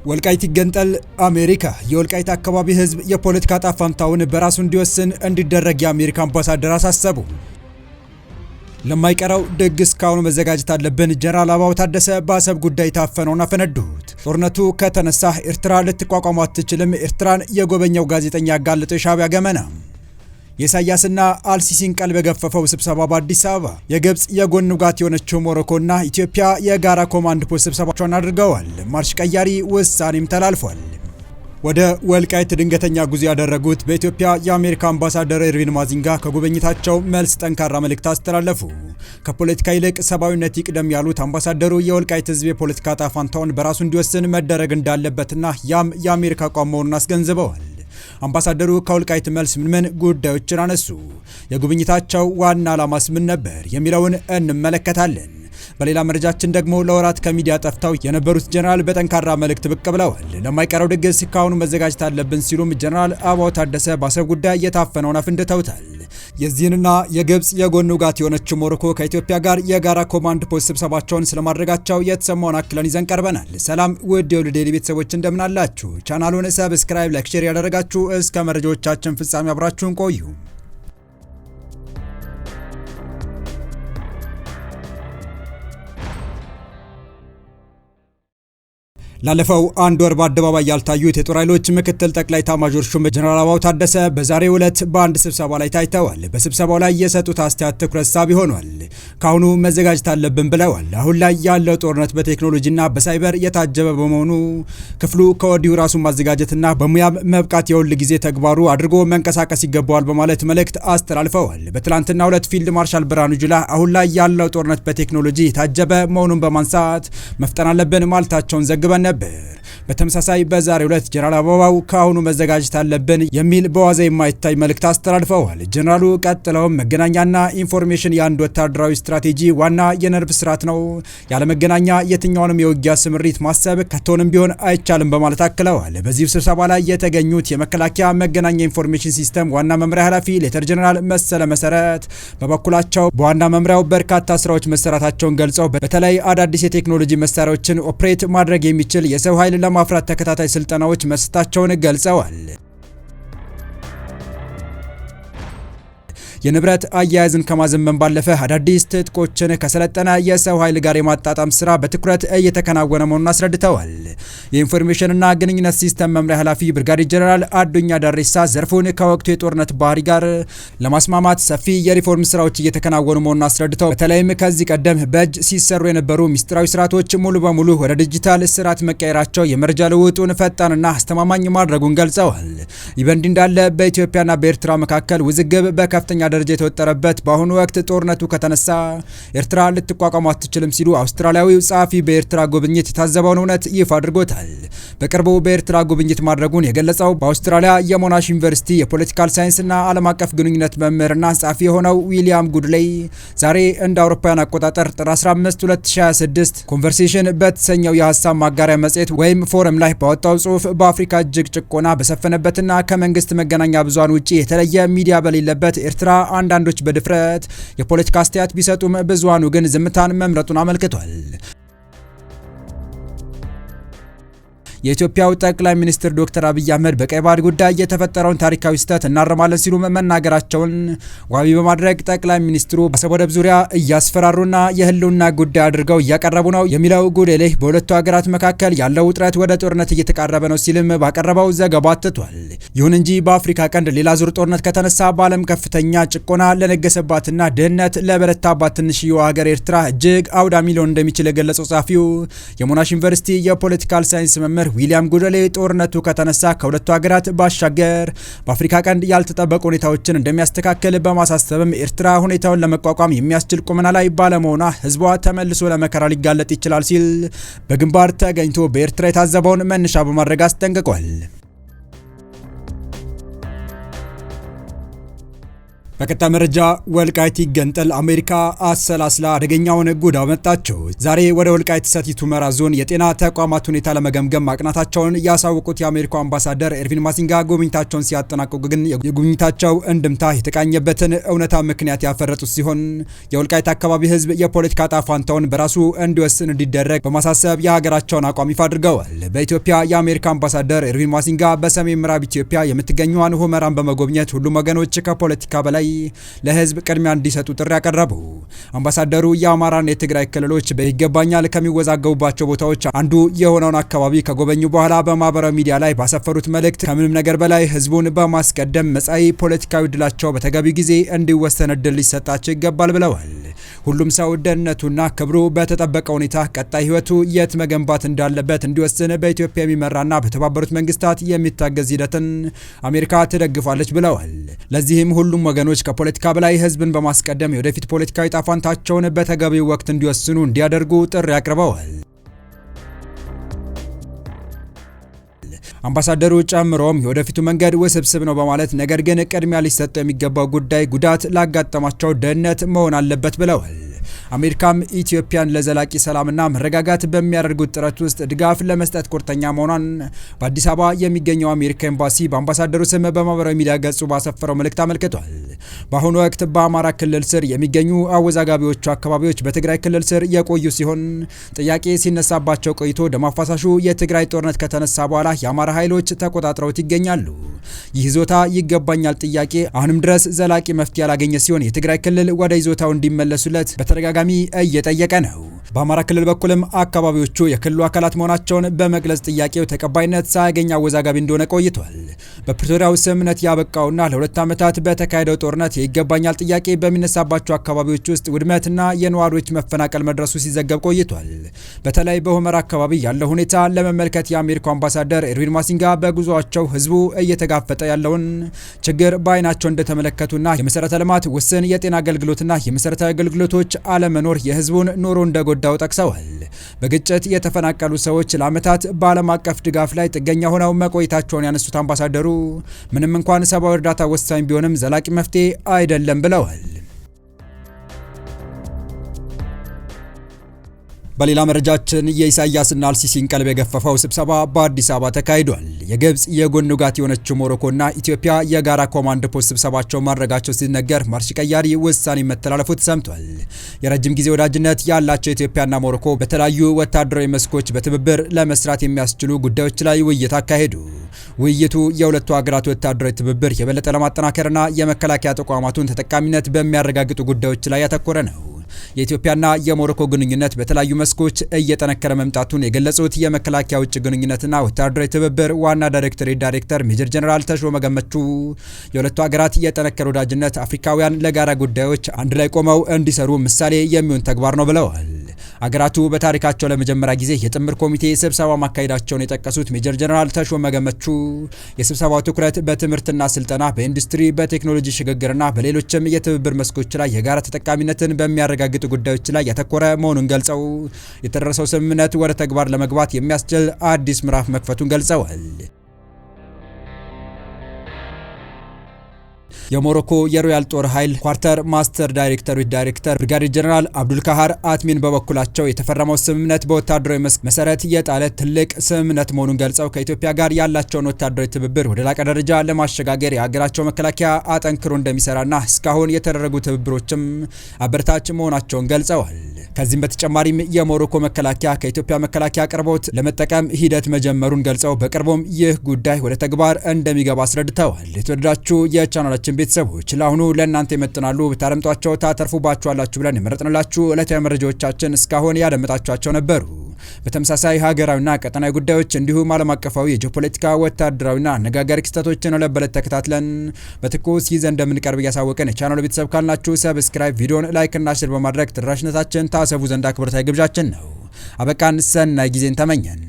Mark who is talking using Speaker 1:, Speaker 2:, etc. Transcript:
Speaker 1: ወልቃይት ይገንጠል አሜሪካ የወልቃይት አካባቢ ህዝብ የፖለቲካ ጣፋንታውን በራሱ እንዲወስን እንዲደረግ የአሜሪካ አምባሳደር አሳሰቡ። ለማይቀረው ድግስ ካሁኑ መዘጋጀት አለብን። ጀነራል አበባው ታደሰ በአሰብ ጉዳይ ታፈነውና ፈነዱት። ጦርነቱ ከተነሳ ኤርትራ ልትቋቋም አትችልም። ኤርትራን የጎበኘው ጋዜጠኛ ያጋለጠው የሻዕቢያ ገመና። የኢሳያስና አልሲሲን ቀልብ የገፈፈው ስብሰባ በአዲስ አበባ። የግብጽ የጎን ውጋት የሆነችው ሞሮኮና ኢትዮጵያ የጋራ ኮማንድ ፖስት ስብሰባቸውን አድርገዋል። ማርሽ ቀያሪ ውሳኔም ተላልፏል። ወደ ወልቃይት ድንገተኛ ጉዞ ያደረጉት በኢትዮጵያ የአሜሪካ አምባሳደር ኤርቪን ማዚንጋ ከጉብኝታቸው መልስ ጠንካራ መልእክት አስተላለፉ። ከፖለቲካ ይልቅ ሰብአዊነት ይቅደም ያሉት አምባሳደሩ የወልቃይት ህዝብ የፖለቲካ ዕጣ ፈንታውን በራሱ እንዲወስን መደረግ እንዳለበትና ያም የአሜሪካ አቋም መሆኑን አስገንዝበዋል። አምባሳደሩ ከወልቃይት መልስ ምን ጉዳዮችን አነሱ? የጉብኝታቸው ዋና ዓላማስ ምን ነበር የሚለውን እንመለከታለን። በሌላ መረጃችን ደግሞ ለወራት ከሚዲያ ጠፍተው የነበሩት ጀነራል በጠንካራ መልእክት ብቅ ብለዋል። ለማይቀረው ድግስ ካሁኑ መዘጋጀት አለብን ሲሉም ጀነራል አበባው ታደሰ በአሰብ ጉዳይ የታፈነውን አፍንድተውታል። የዚህንና የግብጽ የጎን ውጋት የሆነችው ሞሮኮ ከኢትዮጵያ ጋር የጋራ ኮማንድ ፖስት ስብሰባቸውን ስለማድረጋቸው የተሰማውን አክለን ይዘን ቀርበናል። ሰላም ውድ የሁሉ ዴይሊ ቤተሰቦች እንደምን አላችሁ? ቻናሉን ሰብስክራይብ፣ ላይክ፣ ሼር ያደረጋችሁ እስከ መረጃዎቻችን ፍጻሜ አብራችሁን ቆዩ። ላለፈው አንድ ወር በአደባባይ ያልታዩት የጦር ኃይሎች ምክትል ጠቅላይ ኤታማዦር ሹም ጀነራል አበባው ታደሰ በዛሬው ዕለት በአንድ ስብሰባ ላይ ታይተዋል። በስብሰባው ላይ የሰጡት አስተያየት ትኩረት ሳቢ ሆኗል። ካሁኑ መዘጋጀት አለብን ብለዋል። አሁን ላይ ያለው ጦርነት በቴክኖሎጂና በሳይበር የታጀበ በመሆኑ ክፍሉ ከወዲሁ ራሱን ማዘጋጀትና በሙያም መብቃት የሁል ጊዜ ተግባሩ አድርጎ መንቀሳቀስ ይገባዋል በማለት መልእክት አስተላልፈዋል። በትላንትናው ዕለት ፊልድ ማርሻል ብርሃኑ ጁላ አሁን ላይ ያለው ጦርነት በቴክኖሎጂ የታጀበ መሆኑን በማንሳት መፍጠን አለብን ማለታቸውን ዘግበን ነበር። በተመሳሳይ በዛሬው ዕለት ጀነራል አበባው ካሁኑ መዘጋጀት አለብን የሚል በዋዛ የማይታይ መልእክት አስተላልፈዋል። ጀነራሉ ቀጥለውም መገናኛና ኢንፎርሜሽን የአንድ ወታደራዊ ስትራቴጂ ዋና የነርቭ ስርዓት ነው። ያለ መገናኛ የትኛውንም የውጊያ ስምሪት ማሰብ ከቶንም ቢሆን አይቻልም በማለት አክለዋል። በዚህ ስብሰባ ላይ የተገኙት የመከላከያ መገናኛ ኢንፎርሜሽን ሲስተም ዋና መምሪያ ኃላፊ ሌተር ጀነራል መሰለ መሰረት በበኩላቸው በዋና መምሪያው በርካታ ስራዎች መሰራታቸውን ገልጸው በተለይ አዳዲስ የቴክኖሎጂ መሳሪያዎችን ኦፕሬት ማድረግ የሚችል የሰው ኃይል ለማፍራት ተከታታይ ስልጠናዎች መስጠታቸውን ገልጸዋል። የንብረት አያያዝን ከማዘመን ባለፈ አዳዲስ ትጥቆችን ከሰለጠነ የሰው ኃይል ጋር የማጣጣም ስራ በትኩረት እየተከናወነ መሆኑን አስረድተዋል። የኢንፎርሜሽንና ግንኙነት ሲስተም መምሪያ ኃላፊ ብርጋዴር ጀነራል አዱኛ ዳሬሳ ዘርፉን ከወቅቱ የጦርነት ባህሪ ጋር ለማስማማት ሰፊ የሪፎርም ስራዎች እየተከናወኑ መሆኑን አስረድተው በተለይም ከዚህ ቀደም በእጅ ሲሰሩ የነበሩ ሚስጥራዊ ስርዓቶች ሙሉ በሙሉ ወደ ዲጂታል ስርዓት መቀየራቸው የመረጃ ልውውጡን ፈጣንና አስተማማኝ ማድረጉን ገልጸዋል። ይህ በእንዲህ እንዳለ በኢትዮጵያና በኤርትራ መካከል ውዝግብ በከፍተኛ ደረጃ የተወጠረበት በአሁኑ ወቅት ጦርነቱ ከተነሳ ኤርትራ ልትቋቋም አትችልም ሲሉ አውስትራሊያዊው ጸሐፊ በኤርትራ ጉብኝት የታዘበውን እውነት ይፋ አድርጎታል። በቅርቡ በኤርትራ ጉብኝት ማድረጉን የገለጸው በአውስትራሊያ የሞናሽ ዩኒቨርሲቲ የፖለቲካል ሳይንስና ዓለም አቀፍ ግንኙነት መምህርና ጸሐፊ የሆነው ዊሊያም ጉድሌይ ዛሬ እንደ አውሮፓውያን አቆጣጠር ጥር 15 2026 ኮንቨርሴሽን በተሰኘው የሀሳብ ማጋሪያ መጽሔት ወይም ፎረም ላይ ባወጣው ጽሑፍ በአፍሪካ እጅግ ጭቆና በሰፈነበትና ከመንግስት መገናኛ ብዙሃን ውጪ የተለየ ሚዲያ በሌለበት ኤርትራ አንዳንዶች በድፍረት የፖለቲካ አስተያየት ቢሰጡም ብዙሃኑ ግን ዝምታን መምረጡን አመልክቷል። የኢትዮጵያው ጠቅላይ ሚኒስትር ዶክተር አብይ አህመድ በቀይ ባህር ጉዳይ የተፈጠረውን ታሪካዊ ስህተት እናረማለን ሲሉ መናገራቸውን ዋቢ በማድረግ ጠቅላይ ሚኒስትሩ በአሰብ ወደብ ዙሪያ እያስፈራሩና የህልውና ጉዳይ አድርገው እያቀረቡ ነው የሚለው ጉዳይ በሁለቱ ሀገራት መካከል ያለው ውጥረት ወደ ጦርነት እየተቃረበ ነው ሲልም ባቀረበው ዘገባ አትቷል። ይሁን እንጂ በአፍሪካ ቀንድ ሌላ ዙር ጦርነት ከተነሳ በዓለም ከፍተኛ ጭቆና ለነገሰባትና ድህነት ለበረታባት ትንሽዬዋ ሀገር ኤርትራ እጅግ አውዳሚ ሊሆን እንደሚችል የገለጸው ጸሐፊው የሞናሽ ዩኒቨርሲቲ የፖለቲካል ሳይንስ መምህር ዊሊያም ጉድሌ ጦርነቱ ከተነሳ ከሁለቱ ሀገራት ባሻገር በአፍሪካ ቀንድ ያልተጠበቁ ሁኔታዎችን እንደሚያስተካክል በማሳሰብም ኤርትራ ሁኔታውን ለመቋቋም የሚያስችል ቁመና ላይ ባለመሆኗ ህዝቧ ተመልሶ ለመከራ ሊጋለጥ ይችላል ሲል በግንባር ተገኝቶ በኤርትራ የታዘበውን መነሻ በማድረግ አስጠንቅቋል። በቀጣይ መረጃ ወልቃይት ይገንጠል አሜሪካ አሰላስላ አደገኛውን ጉድ አመጣቸው። ዛሬ ወደ ወልቃይት ሰቲት ሁመራ ዞን የጤና ተቋማት ሁኔታ ለመገምገም ማቅናታቸውን ያሳወቁት የአሜሪካው አምባሳደር ኤርቪን ማሲንጋ ጉብኝታቸውን ሲያጠናቅቁ ግን የጉብኝታቸው እንድምታ የተቃኘበትን እውነታ ምክንያት ያፈረጡት ሲሆን የወልቃይት አካባቢ ሕዝብ የፖለቲካ ጣፋንታውን በራሱ እንዲወስን እንዲደረግ በማሳሰብ የሀገራቸውን አቋም ይፋ አድርገዋል። በኢትዮጵያ የአሜሪካ አምባሳደር ኤርቪን ማሲንጋ በሰሜን ምዕራብ ኢትዮጵያ የምትገኘዋን ሁመራን በመጎብኘት ሁሉም ወገኖች ከፖለቲካ በላይ ለህዝብ ቅድሚያ እንዲሰጡ ጥሪ ያቀረቡ አምባሳደሩ የአማራና የትግራይ ክልሎች በይገባኛል ከሚወዛገቡባቸው ቦታዎች አንዱ የሆነውን አካባቢ ከጎበኙ በኋላ በማህበራዊ ሚዲያ ላይ ባሰፈሩት መልእክት ከምንም ነገር በላይ ህዝቡን በማስቀደም መጻኢ ፖለቲካዊ ድላቸው በተገቢ ጊዜ እንዲወሰን እድል ሊሰጣቸው ይገባል ብለዋል። ሁሉም ሰው ደህንነቱና ክብሩ በተጠበቀ ሁኔታ ቀጣይ ህይወቱ የት መገንባት እንዳለበት እንዲወስን በኢትዮጵያ የሚመራና በተባበሩት መንግስታት የሚታገዝ ሂደትን አሜሪካ ትደግፋለች ብለዋል። ለዚህም ሁሉም ወገኖች ከፖለቲካ በላይ ህዝብን በማስቀደም የወደፊት ፖለቲካዊ ጣፋንታቸውን በተገቢው ወቅት እንዲወስኑ እንዲያደርጉ ጥሪ አቅርበዋል። አምባሳደሩ ጨምሮም የወደፊቱ መንገድ ውስብስብ ነው በማለት ነገር ግን ቅድሚያ ሊሰጠው የሚገባው ጉዳይ ጉዳት ላጋጠማቸው ደህንነት መሆን አለበት ብለዋል። አሜሪካም ኢትዮጵያን ለዘላቂ ሰላምና መረጋጋት በሚያደርጉት ጥረት ውስጥ ድጋፍ ለመስጠት ቁርጠኛ መሆኗን በአዲስ አበባ የሚገኘው አሜሪካ ኤምባሲ በአምባሳደሩ ስም በማህበራዊ ሚዲያ ገጹ ባሰፈረው መልእክት አመልክቷል። በአሁኑ ወቅት በአማራ ክልል ስር የሚገኙ አወዛጋቢዎቹ አካባቢዎች በትግራይ ክልል ስር የቆዩ ሲሆን ጥያቄ ሲነሳባቸው ቆይቶ ደም አፋሳሹ የትግራይ ጦርነት ከተነሳ በኋላ የአማራ ኃይሎች ተቆጣጥረውት ይገኛሉ። ይህ ይዞታ ይገባኛል ጥያቄ አሁንም ድረስ ዘላቂ መፍትሄ ያላገኘ ሲሆን የትግራይ ክልል ወደ ይዞታው እንዲመለሱለት በተደጋጋሚ እየጠየቀ ነው። በአማራ ክልል በኩልም አካባቢዎቹ የክልሉ አካላት መሆናቸውን በመግለጽ ጥያቄው ተቀባይነት ሳያገኝ አወዛጋቢ እንደሆነ ቆይቷል። በፕሪቶሪያው ስምምነት ያበቃውና ለ2 ዓመታት በተካሄደው ጦርነት የይገባኛል ጥያቄ በሚነሳባቸው አካባቢዎች ውስጥ ውድመትና የነዋሪዎች መፈናቀል መድረሱ ሲዘገብ ቆይቷል። በተለይ በሁመራ አካባቢ ያለው ሁኔታ ለመመልከት የአሜሪካው አምባሳደር ኤርቪን ማሲንጋ በጉዟቸው ህዝቡ እየተጋፈጠ ያለውን ችግር በአይናቸው እንደተመለከቱና የመሰረተ ልማት ውስን የጤና አገልግሎትና የመሰረታዊ አገልግሎቶች አለመኖር የህዝቡን ኑሮ እንደጎዳው ጠቅሰዋል። በግጭት የተፈናቀሉ ሰዎች ለዓመታት በዓለም አቀፍ ድጋፍ ላይ ጥገኛ ሆነው መቆየታቸውን ያነሱት አምባሳደሩ ምንም እንኳን ሰብአዊ እርዳታ ወሳኝ ቢሆንም ዘላቂ መፍትሄ አይደለም ብለዋል። በሌላ መረጃችን የኢሳያስና አልሲሲን ቀልብ የገፈፈው ስብሰባ በአዲስ አበባ ተካሂዷል። የግብጽ የጎን ውጋት የሆነችው ሞሮኮና ኢትዮጵያ የጋራ ኮማንድ ፖስት ስብሰባቸው ማድረጋቸው ሲነገር ማርሽ ቀያሪ ውሳኔ መተላለፉ ተሰምቷል። የረጅም ጊዜ ወዳጅነት ያላቸው ኢትዮጵያና ሞሮኮ በተለያዩ ወታደራዊ መስኮች በትብብር ለመስራት የሚያስችሉ ጉዳዮች ላይ ውይይት አካሄዱ። ውይይቱ የሁለቱ ሀገራት ወታደራዊ ትብብር የበለጠ ለማጠናከርና የመከላከያ ተቋማቱን ተጠቃሚነት በሚያረጋግጡ ጉዳዮች ላይ ያተኮረ ነው። የኢትዮጵያና የሞሮኮ ግንኙነት በተለያዩ መስኮች እየጠነከረ መምጣቱን የገለጹት የመከላከያ ውጭ ግንኙነትና ወታደራዊ ትብብር ዋና ዳይሬክተር ሜጀር ጀነራል ተሾመ ገመቹ የሁለቱ ሀገራት የጠነከረ ወዳጅነት አፍሪካውያን ለጋራ ጉዳዮች አንድ ላይ ቆመው እንዲሰሩ ምሳሌ የሚሆን ተግባር ነው ብለዋል። አገራቱ በታሪካቸው ለመጀመሪያ ጊዜ የጥምር ኮሚቴ ስብሰባ ማካሄዳቸውን የጠቀሱት ሜጀር ጀነራል ተሾመ ገመቹ የስብሰባው ትኩረት በትምህርትና ስልጠና፣ በኢንዱስትሪ፣ በቴክኖሎጂ ሽግግርና በሌሎችም የትብብር መስኮች ላይ የጋራ ተጠቃሚነትን በሚያረጋግጡ ጉዳዮች ላይ ያተኮረ መሆኑን ገልጸው የተደረሰው ስምምነት ወደ ተግባር ለመግባት የሚያስችል አዲስ ምዕራፍ መክፈቱን ገልጸዋል። የሞሮኮ የሮያል ጦር ኃይል ኳርተር ማስተር ዳይሬክተር ብርጋዴር ጀነራል አብዱልካሃር አትሚን በበኩላቸው የተፈረመው ስምምነት በወታደራዊ መስክ መሰረት የጣለ ትልቅ ስምምነት መሆኑን ገልጸው ከኢትዮጵያ ጋር ያላቸውን ወታደራዊ ትብብር ወደ ላቀ ደረጃ ለማሸጋገር የሀገራቸው መከላከያ አጠንክሮ እንደሚሰራና እስካሁን የተደረጉ ትብብሮችም አበረታች መሆናቸውን ገልጸዋል። ከዚህም በተጨማሪም የሞሮኮ መከላከያ ከኢትዮጵያ መከላከያ አቅርቦት ለመጠቀም ሂደት መጀመሩን ገልጸው በቅርቡም ይህ ጉዳይ ወደ ተግባር እንደሚገባ አስረድተዋል። የተወደዳችሁ የቻናላችን ቤተሰቦች ለአሁኑ ለእናንተ ይመጥናሉ ብታደምጧቸው ታተርፉባችኋላችሁ ብለን የመረጥንላችሁ ዕለታዊ መረጃዎቻችን እስካሁን ያደመጣችኋቸው ነበሩ። በተመሳሳይ ሀገራዊና ቀጠናዊ ጉዳዮች እንዲሁም ዓለም አቀፋዊ የጂኦፖለቲካ ወታደራዊና አነጋጋሪ ክስተቶችን ለበለት ተከታትለን በትኩስ ይዘን እንደምንቀርብ እያሳወቀን የቻናሉ ቤተሰብ ካልናችሁ ሰብስክራይብ፣ ቪዲዮን ላይክ እና ሼር በማድረግ ተደራሽነታችን ታሰቡ ዘንድ አክብሮታዊ ግብዣችን ነው። አበቃን። ሰናይ ጊዜን ተመኘን።